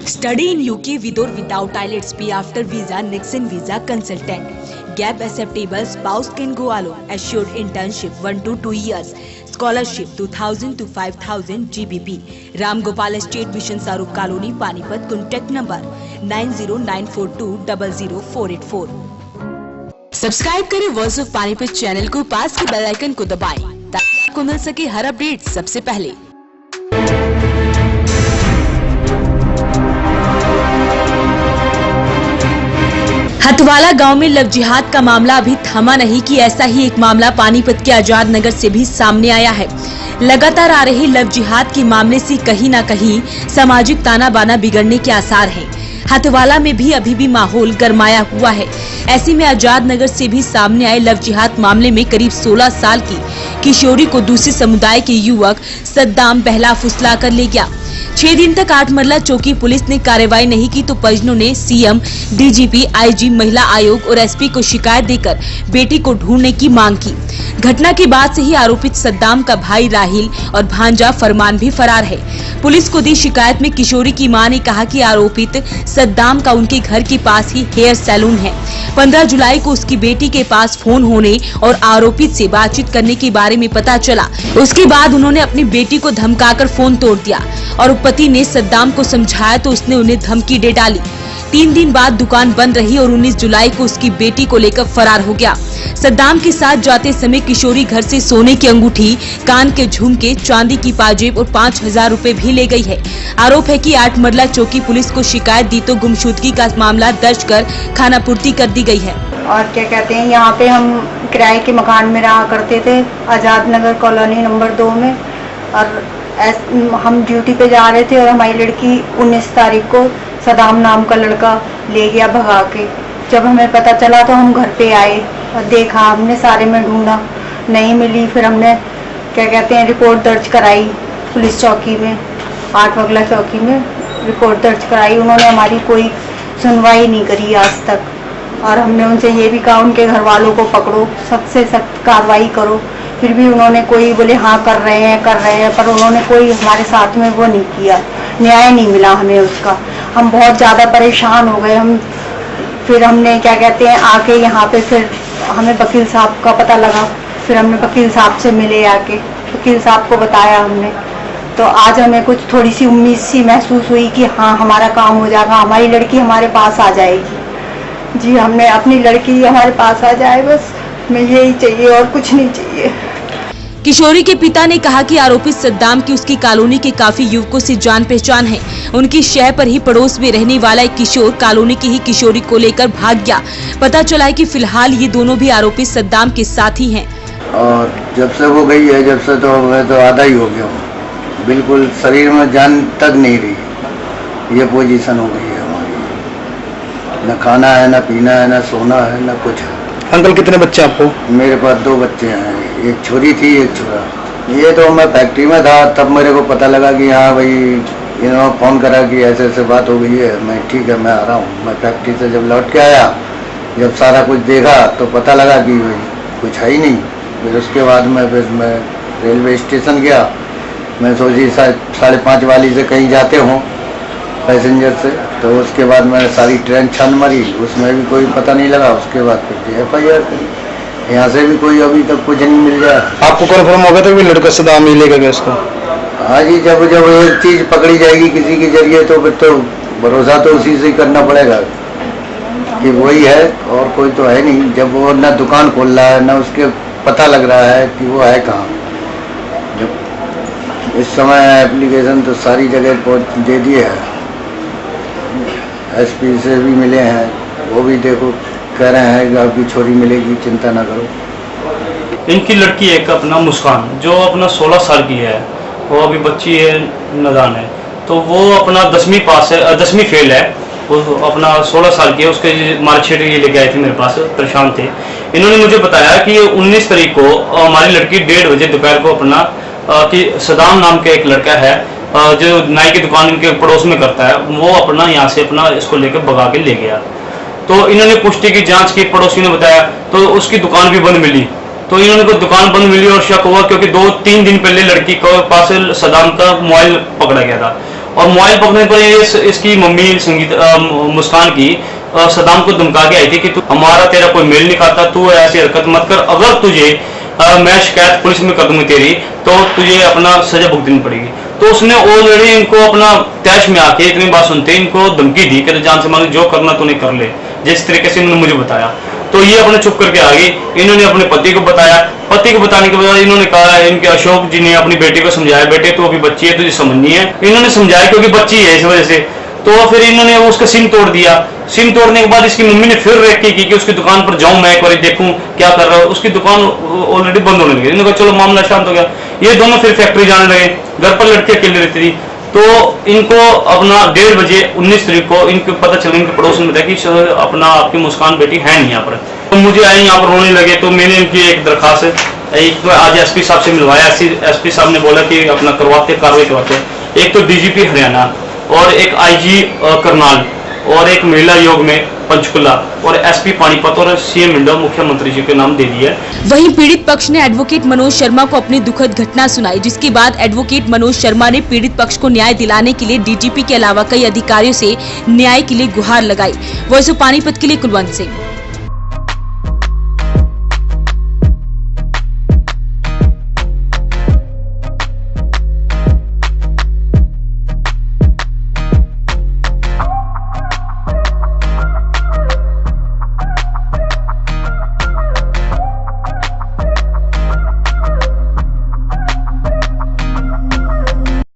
Study in UK with or without IELTS P after visa, Nixon visa consultant. Gap acceptable, spouse can go alone. Assured internship 1 to 2 years. Scholarship 2000 to 5000 GBP. Ram Gopal Estate Mission Sarup Colony Panipat. Contact number 9094200484. Subscribe करें voice of Panipat channel को, पास के bell icon को दबाएं ताकि आपको मिल सके हर update सबसे पहले। हथवाला गांव में लव जिहाद का मामला अभी थमा नहीं कि ऐसा ही एक मामला पानीपत के आजाद नगर से भी सामने आया है। लगातार आ रहे लव जिहाद के मामले से कहीं न कहीं सामाजिक ताना बाना बिगड़ने के आसार हैं। हथवाला में भी अभी भी माहौल गरमाया हुआ है। ऐसे में आजाद नगर से भी सामने आए लव जिहाद मामले में करीब 16 साल की किशोरी को दूसरे समुदाय के युवक सद्दाम बहला फुसला कर ले गया। 6 दिन तक 8 मरला चौकी पुलिस ने कार्रवाई नहीं की तो परिजनों ने सीएम, डीजीपी, आईजी, महिला आयोग और एसपी को शिकायत देकर बेटी को ढूंढने की मांग की। घटना के बाद से ही आरोपित सद्दाम का भाई राहिल और भांजा फरमान भी फरार है। पुलिस को दी शिकायत में किशोरी की मां ने कहा कि आरोपित सद्दाम का उनके घर के पास ही हेयर सैलून है। 15 जुलाई को उसकी बेटी के पास फोन होने और आरोपित से बातचीत करने के बारे में पता चला। उसके बाद उन्होंने अपनी बेटी को धमकाकर फोन तोड़ दिया और पति ने सद्दाम को समझाया तो उसने उन्हें धमकी दे डाली। 3 दिन बाद दुकान बंद रही और 19 जुलाई को उसकी बेटी को लेकर फरार हो गया। सद्दाम के साथ जाते समय किशोरी घर से सोने की अंगूठी, कान के झुमके, चांदी की पाजेब और 5000 रुपए भी ले गई है। आरोप है कि 8 मरला चौकी पुलिस को शिकायत दी तो गुमशुदगी का मामला दर्ज कर खानापूर्ति कर दी गई है। और क्या कहते हैं, यहाँ पे हम किराए के मकान में रहा करते थे, आजाद नगर कॉलोनी नंबर 2 में। और हम ड्यूटी पे जा रहे थे और हमारी लड़की 19 तारीख को सदाम नाम का लड़का ले गया भगा के। जब हमें पता चला तो हम घर पे आए और देखा, हमने सारे में ढूंढा, नहीं मिली। फिर हमने क्या कहते हैं रिपोर्ट दर्ज कराई पुलिस चौकी में, 8 बगला चौकी में रिपोर्ट दर्ज कराई। उन्होंने हमारी कोई सुनवाई नहीं करी आज तक। और हमने उनसे ये भी कहा उनके घर वालों को पकड़ो, सख्त से सख्त कार्रवाई करो। फिर भी उन्होंने कोई बोले हाँ कर रहे हैं, पर उन्होंने कोई हमारे साथ में वो नहीं किया, न्याय नहीं मिला हमें उसका। हम बहुत ज़्यादा परेशान हो गए। फिर हमने क्या कहते हैं आके यहाँ पे फिर हमें वकील साहब का पता लगा। फिर हमने वकील साहब से मिले, आके वकील साहब को बताया हमने। तो आज हमें कुछ थोड़ी सी उम्मीद सी महसूस हुई कि हाँ हमारा काम हो जाएगा, हमारी लड़की हमारे पास आ जाएगी। जी, हमने अपनी लड़की हमारे पास आ जाए, बस हमें यही चाहिए और कुछ नहीं चाहिए। किशोरी के पिता ने कहा कि आरोपित सद्दाम की उसकी कॉलोनी के काफी युवकों से जान पहचान है। उनकी शहर पर ही पड़ोस में रहने वाला एक किशोर कॉलोनी की ही किशोरी को लेकर भाग गया। पता चला है कि फिलहाल ये दोनों भी आरोपित सद्दाम के साथी हैं। और जब से वो गई है, जब से तो मैं तो आधा ही हो गया हूँ, बिल्कुल शरीर में जान तक नहीं रही। ये पोजीशन हो गई है हमारी, न खाना है, न पीना है, न सोना है, न कुछ है। अंकल कितने बच्चे आपको? मेरे पास 2 बच्चे हैं, एक छोरी थी एक छोरा। ये तो मैं फैक्ट्री में था, तब मेरे को पता लगा कि हाँ भाई इन्होंने फ़ोन करा कि ऐसे ऐसे बात हो गई है। मैं ठीक है मैं आ रहा हूँ। मैं फैक्ट्री से जब लौट के आया, जब सारा कुछ देखा तो पता लगा कि भाई कुछ है ही नहीं। फिर उसके बाद मैं रेलवे स्टेशन गया। मैं सोची 5:30 वाली से कहीं जाते हों पैसेंजर से, तो उसके बाद मैंने सारी ट्रेन छान मारी, उसमें भी कोई पता नहीं लगा। उसके बाद फिर FIR करी, यहाँ से भी कोई अभी तक कुछ नहीं मिल गया। आपको कन्फर्म हो गया था कि लड़का सद्दाम ही लेकर गया उसको? हाँ जी, जब एक चीज़ पकड़ी जाएगी किसी के जरिए तो फिर तो भरोसा तो उसी से करना पड़ेगा कि वही है, और कोई तो है नहीं। जब वो ना दुकान खोल रहा है, ना उसके पता लग रहा है कि वो है कहाँ। जब इस समय एप्लीकेशन तो सारी जगह दे दिए है, SP से भी मिले हैं, वो भी देखो कह रहे हैं कि आपकी छोरी मिलेगी, चिंता ना करो। इनकी लड़की एक अपना मुस्कान जो अपना 16 साल की है, वो अभी बच्ची है, नादान है, तो वो अपना 10वीं पास है, 10वीं फेल है। वो अपना 16 साल की है, उसके मार्कशीट ये लेके आए थे मेरे पास, परेशान थे। इन्होंने मुझे बताया कि 19 तारीख को हमारी लड़की 1:30 बजे दोपहर को अपना कि सदाम नाम का एक लड़का है जो नाई की दुकान इनके पड़ोस में करता है, वो अपना यहाँ से अपना इसको लेकर भगा के ले गया। तो इन्होंने पुष्टि की, जांच की, पड़ोसी ने बताया तो उसकी दुकान भी बंद मिली। तो इन्होंने को दुकान बंद मिली और शक हुआ क्योंकि 2-3 दिन पहले लड़की को पास सदाम का मोबाइल पकड़ा गया था और मोबाइल पकड़ने पर इसकी मम्मी संगीत मुस्कान की सदाम को धमका के आई थी कि तू हमारा तेरा कोई मेल नहीं खाता, तू ऐसी हरकत मत कर, अगर तुझे मैं शिकायत पुलिस में कर दूंगी तेरी तो तुझे अपना सजा भुगतनी पड़ेगी। तो उसने ऑलरेडी इनको अपना तैश में आके इतनी बात सुनते इनको धमकी दी कि जान से मांग जो करना तूने कर ले, जिस तरीके से इन्होंने मुझे बताया। तो ये अपने चुप करके आ गई। इन्होंने अपने पति को बताया, पति को बताने के बाद इन्होंने कहा, इनके अशोक जी ने अपनी बेटी को समझाया, बेटे तू अभी बच्ची है, तुझे समझनी है। इन्होंने समझाया क्योंकि बच्ची है इस वजह से। तो फिर इन्होंने उसका सिम तोड़ दिया। सिम तोड़ने के बाद इसकी मम्मी ने फिर रेकी की कि उसकी दुकान पर जाऊं मैं एक बार देखूं क्या कर रहा है। उसकी दुकान ऑलरेडी बंद होने लगी। इन्होंने कहा चलो मामला शांत हो गया। ये दोनों फिर फैक्ट्री जाने लगे। घर पर लड़की अकेली रहती थी। तो इनको अपना 1:30 बजे 19 तारीख को इनको पता चला, इनके पड़ोस में था कि अपना आपकी मुस्कान बेटी है नहीं यहाँ पर। तो मुझे आए यहाँ पर रोने लगे। तो मैंने इनकी एक दरखास्त एक तो आज एसपी साहब से मिलवाया। एसपी साहब ने बोला कि अपना करवाते, कार्रवाई करवाते। एक तो डीजीपी हरियाणा और एक आईजी करनाल और एक महिला योग में पंचकुला और एसपी पानीपत और सीएम इंडो मुख्यमंत्री जी के नाम दे दिए। वहीं पीड़ित पक्ष ने एडवोकेट मनोज शर्मा को अपनी दुखद घटना सुनाई, जिसके बाद एडवोकेट मनोज शर्मा ने पीड़ित पक्ष को न्याय दिलाने के लिए डीजीपी के अलावा कई अधिकारियों से न्याय के लिए गुहार लगाई। वॉइस ऑफ पानीपत के लिए कुलवंत सिंह।